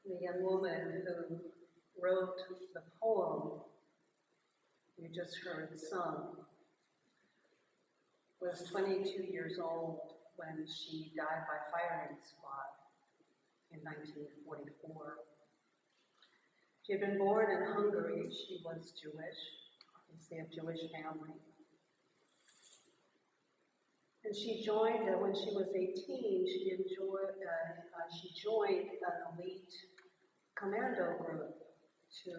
The young woman who wrote the poem you just heard sung was 22 years old when she died by firing squad in 1944. She had been born in Hungary. She was Jewish, obviously a Jewish family. And she joined, when she was 18, she joined an elite commando group to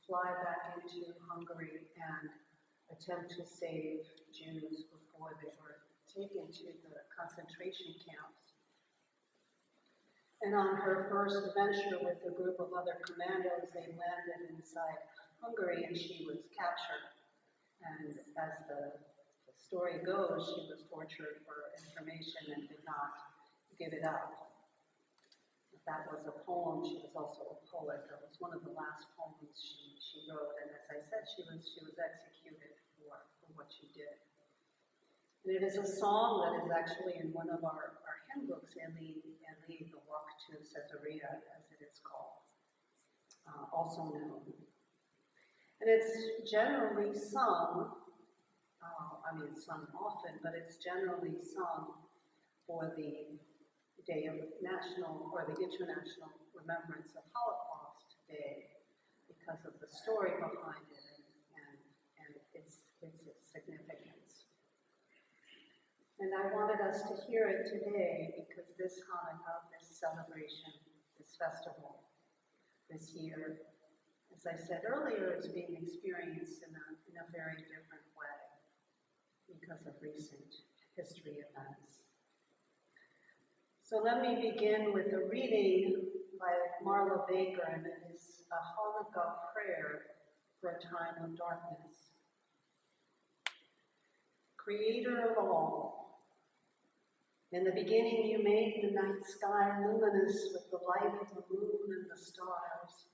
fly back into Hungary and attempt to save Jews before they were taken to the concentration camps. And on her first venture with a group of other commandos, they landed inside Hungary and she was captured. And as the story goes, she was tortured for information and did not give it up. That was a poem. She was also a poet. That was one of the last poems she wrote. And as I said, she was executed for what she did. And it is a song that is actually in one of our hymn books, Eli, the Walk to Caesarea, as it is called, also known. And it's generally sung, sung often, but it's generally sung for the Day of National or the International Remembrance of Holocaust Day because of the story behind it and its significance. And I wanted us to hear it today because this Hannukah, this celebration, this festival, this year, as I said earlier, is being experienced in a very different way because of recent history events. So let me begin with a reading by Marla Baker, and it is a Hannukah prayer for a time of darkness. Creator of all, in the beginning you made the night sky luminous with the light of the moon and the stars,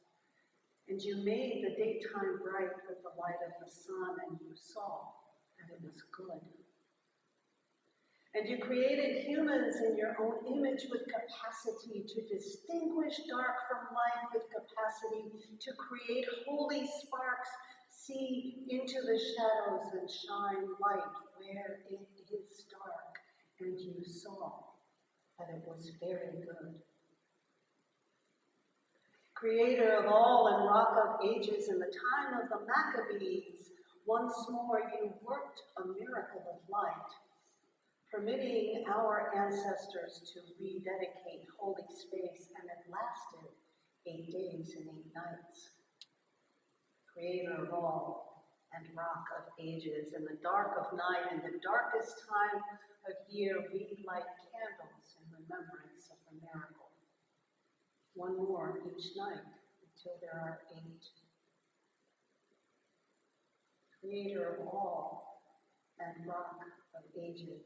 and you made the daytime bright with the light of the sun, and you saw that it was good. And you created humans in your own image with capacity to distinguish dark from light, with capacity to create holy sparks, see into the shadows and shine light where it is dark. And you saw that it was very good. Creator of all and rock of ages, in the time of the Maccabees, once more you worked a miracle of light, permitting our ancestors to rededicate holy space, and it lasted 8 days and 8 nights. Creator of all and rock of ages, in the dark of night, in the darkest time of year, we light candles in remembrance of the miracle. One more each night until there are 8. Creator of all and rock of ages,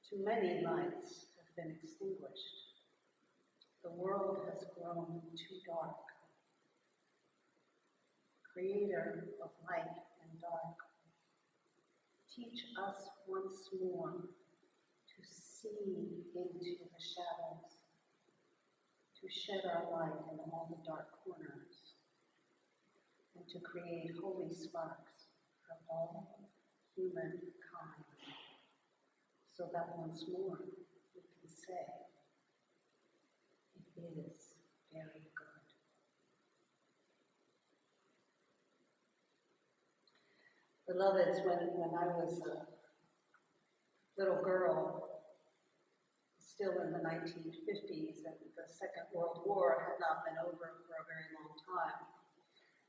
too many lights have been extinguished. The world has grown too dark. Creator of light and dark, teach us once more to see into the shadows, to shed our light in all the dark corners, and to create holy sparks for all humankind, so that once more we can say, it is very good. Beloveds, when I was a little girl, still in the 1950s, and the Second World War had not been over for a very long time,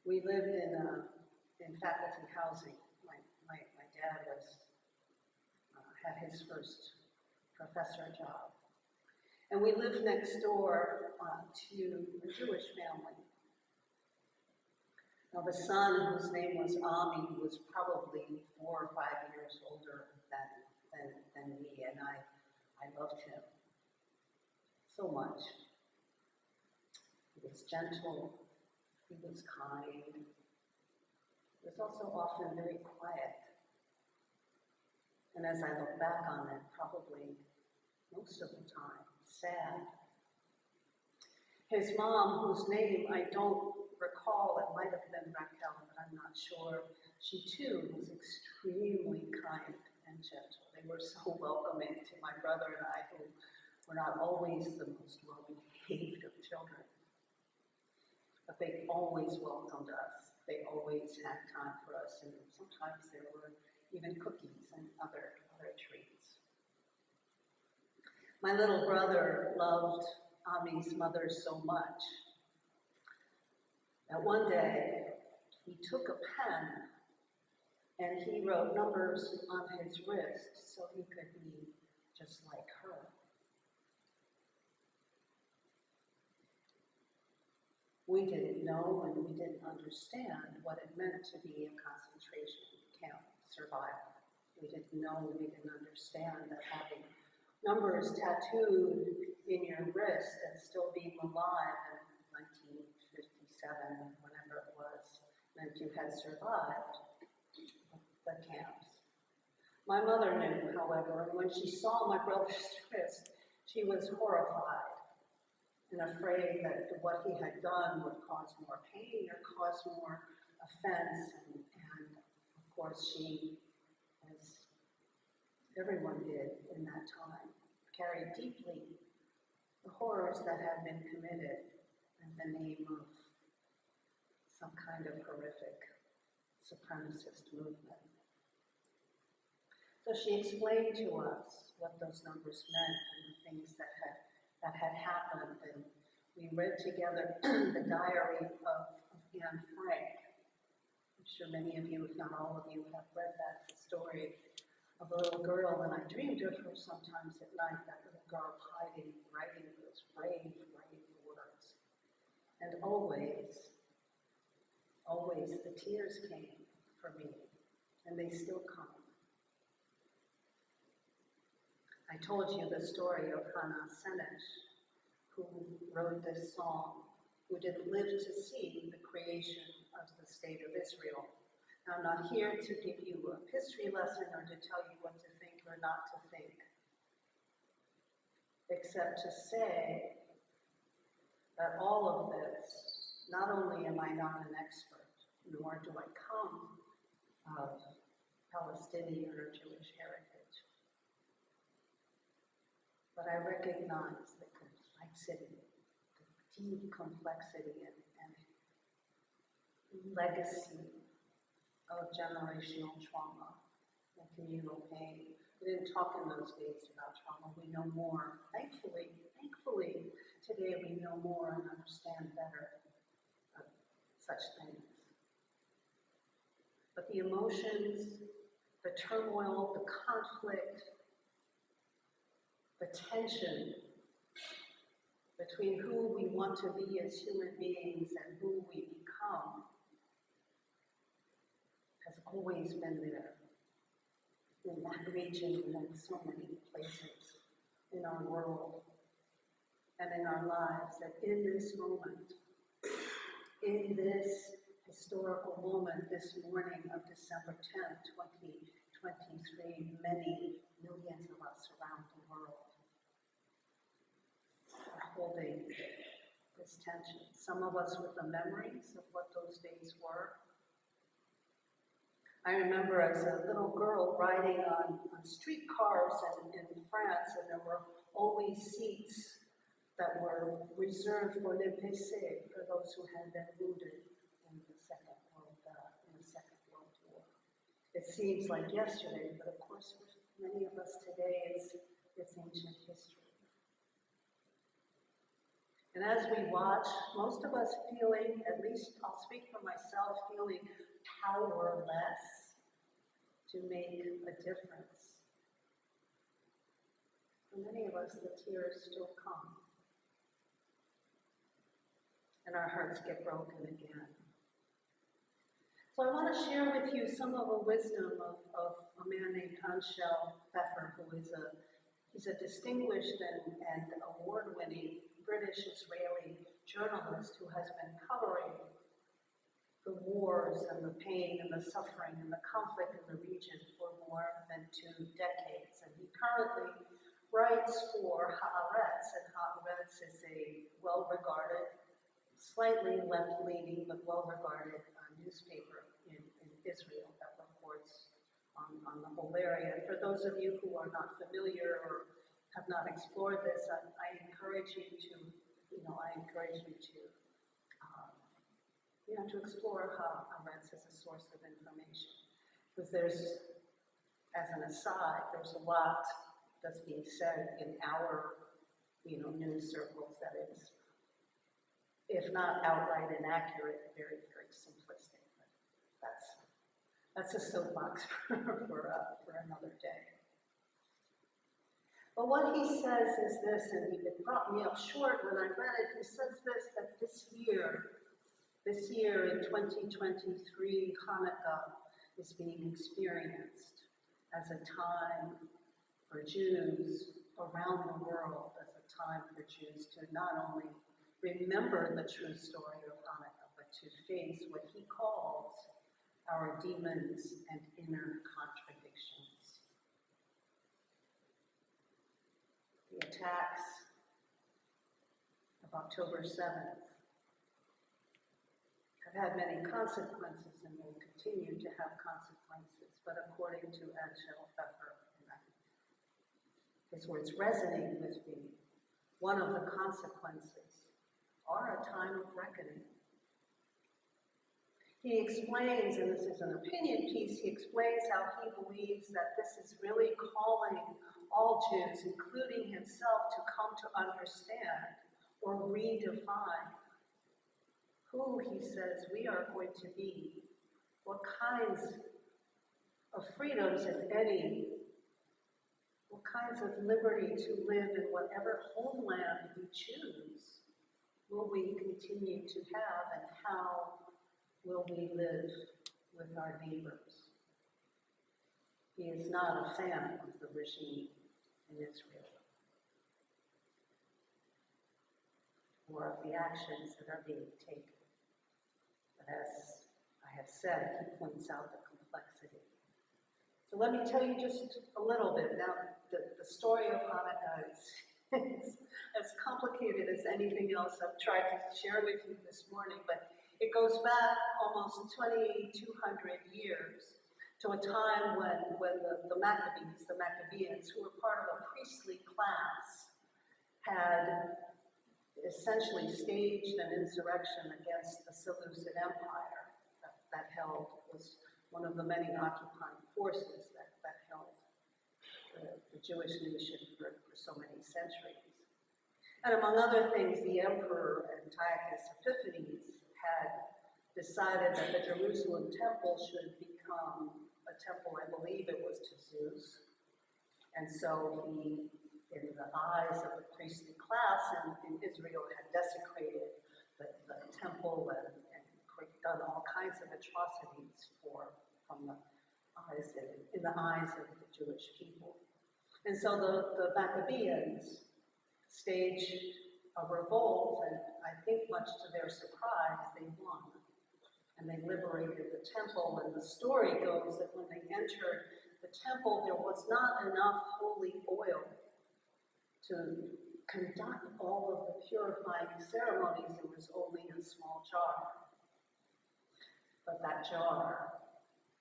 we lived in faculty housing. My dad had his first professor job. And we lived next door to a Jewish family. Now the son, whose name was Ami, was probably 4 or 5 years older than me, and I loved him so much. He was gentle, he was kind, he was also often very quiet. And as I look back on it, probably most of the time, sad. His mom, whose name I don't recall, it might have been Raquel, but I'm not sure, she too was extremely kind and gentle. They were so welcoming to my brother and I, who were not always the most well-behaved of children. But they always welcomed us. They always had time for us, and sometimes there were even cookies and other treats. My little brother loved Ami's mother so much that one day he took a pen and he wrote numbers on his wrist so he could be just like her. We didn't know and we didn't understand what it meant to be a concentration camp survivor. We didn't know, we didn't understand that having numbers tattooed in your wrist and still being alive in 1957, whenever it was, meant you had survived the camps. My mother knew, however, and when she saw my brother's wrist, she was horrified and afraid that what he had done would cause more pain or cause more offense. And of course, she, as everyone did in that time, carried deeply the horrors that had been committed in the name of some kind of horrific supremacist movement. So she explained to us what those numbers meant and the things that had happened, and we read together the diary of Anne Frank. I'm sure many of you, if not all of you, have read that story of a little girl, and I dreamed of her sometimes at night, that little girl hiding, writing those brave words. And always the tears came for me, and they still come. I told you the story of Hannukah, who wrote this song, who didn't live to see the creation of the state of Israel. Now, I'm not here to give you a history lesson or to tell you what to think or not to think, except to say that all of this, not only am I not an expert, nor do I come of Palestinian or Jewish heritage, but I recognize the complexity, the deep complexity and legacy of generational trauma and communal pain. We didn't talk in those days about trauma. We know more. Thankfully, today we know more and understand better of such things. But the emotions, the turmoil, the conflict, the tension between who we want to be as human beings and who we become has always been there in that region and in so many places in our world and in our lives, that in this moment, in this historical moment, this morning of December 10th, 2023, many millions of us around the world are holding this tension. Some of us with the memories of what those days were. I remember as a little girl riding on streetcars in France, and there were always seats that were reserved for les blessés, for those who had been wounded in the Second World War. It seems like yesterday, but of course for many of us today it's ancient history. And as we watch, most of us feeling, at least I'll speak for myself, feeling powerless to make a difference. For many of us, the tears still come. And our hearts get broken again. So I want to share with you some of the wisdom of a man named Anshel Pfeffer, who is he's a distinguished and award-winning British-Israeli journalist who has been covering the wars and the pain and the suffering and the conflict in the region for more than 2 decades. And he currently writes for Haaretz, and Haaretz is a well-regarded slightly left-leaning but well-regarded newspaper in Israel that reports on the whole area. And for those of you who are not familiar or have not explored this, I encourage you to, to explore Haaretz as a source of information. Because there's, as an aside, there's a lot that's being said in our, news circles that is, if not outright inaccurate, very, very simplistic. But that's a soapbox for another day. But what he says is this, and it brought me up short when I read it. He says this, that this year in 2023, Hannukah is being experienced as a time for Jews around the world, as a time for Jews to not only remember the true story of Hannukah, but to face what he calls our demons and inner contradictions. The attacks of October 7th have had many consequences and will continue to have consequences, but according to Angel Pfeffer, his words resonate with me. One of the consequences are a time of reckoning. He explains, and this is an opinion piece, he explains how he believes that this is really calling all Jews, including himself, to come to understand or redefine who, he says, we are going to be, what kinds of freedoms, if any, what kinds of liberty to live in whatever homeland we choose will we continue to have, and how will we live with our neighbors. He is not a fan of the regime in Israel or of the actions that are being taken. But as I have said, he points out the complexity. So let me tell you just a little bit. Now, the story of Hannukah is as complicated as anything else I've tried to share with you this morning, but it goes back almost 2,200 years to a time when the Maccabees, who were part of a priestly class, had essentially staged an insurrection against the Seleucid Empire that was one of the many occupying forces that held the Jewish nation for so many centuries. And among other things, the emperor Antiochus Epiphanes had decided that the Jerusalem temple should become a temple, I believe it was to Zeus. And so he, in the eyes of the priestly class in Israel, had desecrated the temple and done all kinds of atrocities in the eyes of the Jewish people. And so the Maccabees staged a revolt, and I think much to their surprise, they won. And they liberated the temple, and the story goes that when they entered the temple, there was not enough holy oil to conduct all of the purifying ceremonies. There was only a small jar. But that jar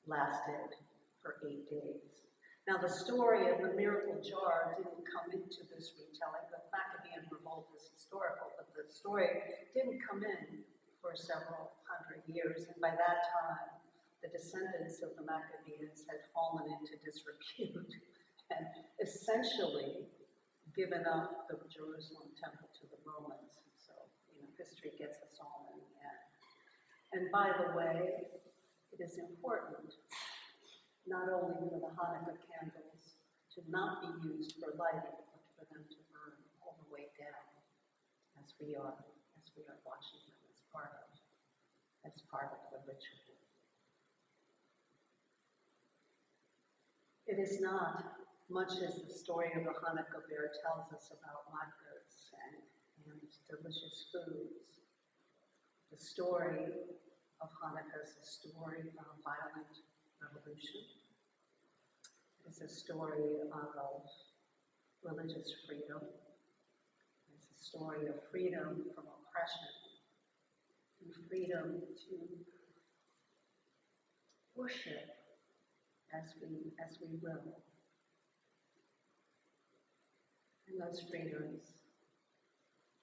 lasted for 8 days. Now, the story of the miracle jar didn't come into this retelling. The Maccabean revolt is historical, but the story didn't come in for several hundred years. And by that time, the descendants of the Maccabees had fallen into disrepute and essentially given up the Jerusalem temple to the Romans. So, history gets us all in the end. And by the way, it is important, not only for the Hannukah candles to not be used for lighting, but for them to burn all the way down, as we are watching them as part of the ritual. It is not much as the story of the Hannukah bear tells us about latkes and delicious foods. The story of Hannukah is a story of a violent revolution. It's a story of religious freedom. It's a story of freedom from oppression and freedom to worship as we will. And those freedoms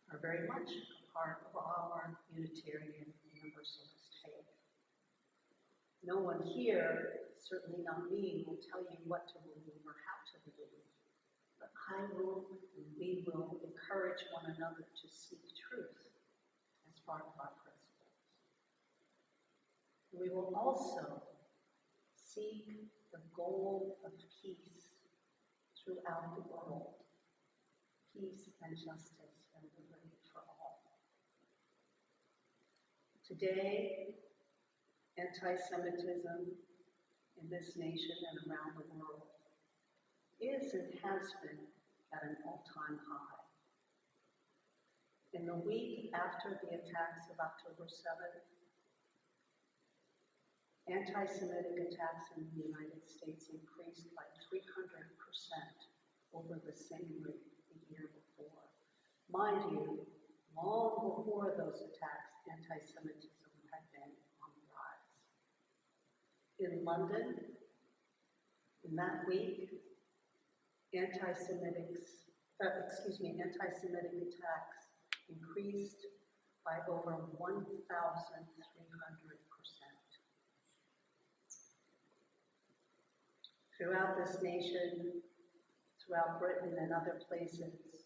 are very much a part of our Unitarian Universalist faith. No one here, certainly not me, will tell you what to believe or how to believe. But I will, and we will, encourage one another to seek truth as part of our principles. We will also seek the goal of peace throughout the world. Peace and justice and liberty for all. Today, anti-Semitism in this nation and around the world is and has been at an all-time high. In the week after the attacks of October 7th, anti-Semitic attacks in the United States increased by 300% over the same week the year before. Mind you, long before those attacks, anti-Semitism had been on the rise. In London, in that week, anti-Semitic attacks increased by over 1,300%. Throughout this nation, throughout Britain and other places,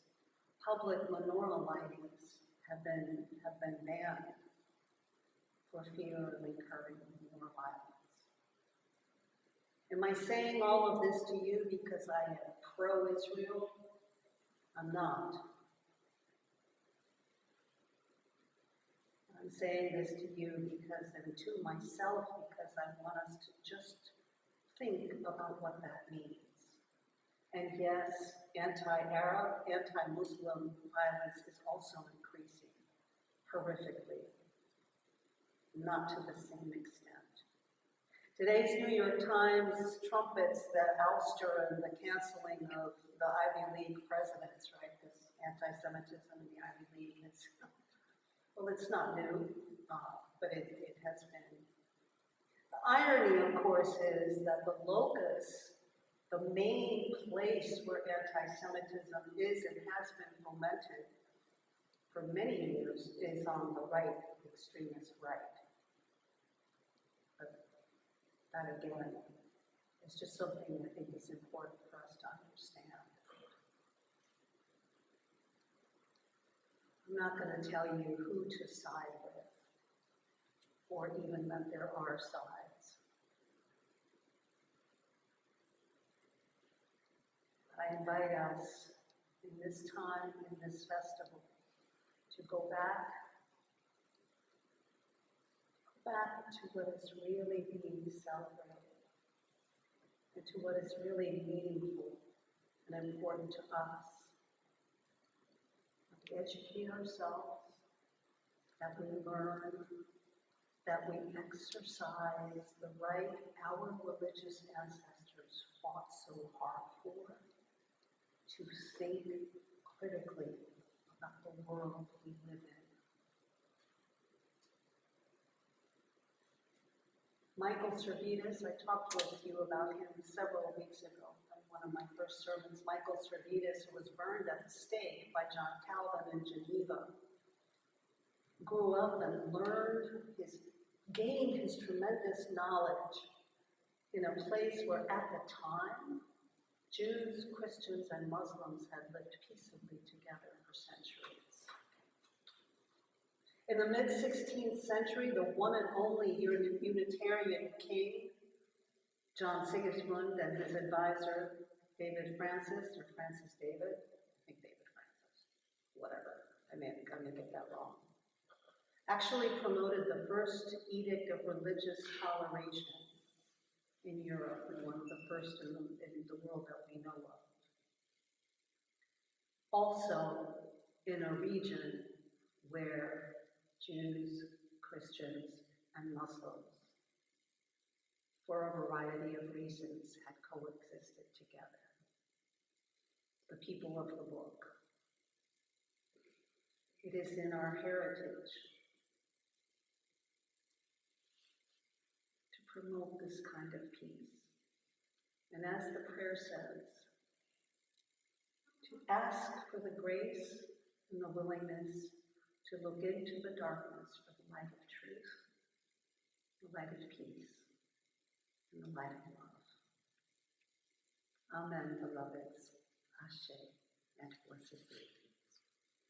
public menorah lightings have been banned for fear of incurring more violence. Am I saying all of this to you because I am pro-Israel? I'm not. I'm saying this to you because, and to myself, because I want us to just think about what that means. And yes, anti-Arab, anti-Muslim violence is also increasing horrifically, not to the same extent. Today's New York Times trumpets the ouster and the canceling of the Ivy League presidents, right? This anti-Semitism in the Ivy League is, well, it's not new, but it has been. The irony, of course, is that the locus, the main place where anti-Semitism is and has been fomented for many years, is on the right, extremist right. But that, again, is just something I think is important for us to understand. I'm not going to tell you who to side with, or even that there are sides. I invite us in this time, in this festival, to go back to what is really being celebrated, and to what is really meaningful and important to us. That we educate ourselves, that we learn, that we exercise the right our religious ancestors fought so hard for, to think critically about the world we live in. Michael Servetus, I talked with you about him several weeks ago in one of my first sermons. Michael Servetus, who was burned at the stake by John Calvin in Geneva, grew up and gained his tremendous knowledge in a place where at the time, Jews, Christians, and Muslims had lived peaceably together for centuries. In the mid-16th century, the one and only Unitarian king, John Sigismund, and his advisor, David Francis, or Francis David, I think David Francis, whatever, I may get that wrong, actually promoted the first edict of religious toleration in Europe, and one of the first in the world that we know of. Also in a region where Jews, Christians, and Muslims, for a variety of reasons, had coexisted together. The people of the book. It is in our heritage promote this kind of peace. And as the prayer says, to ask for the grace and the willingness to look into the darkness for the light of truth, the light of peace, and the light of love. Amen, beloveds. Ashe, and blessed be.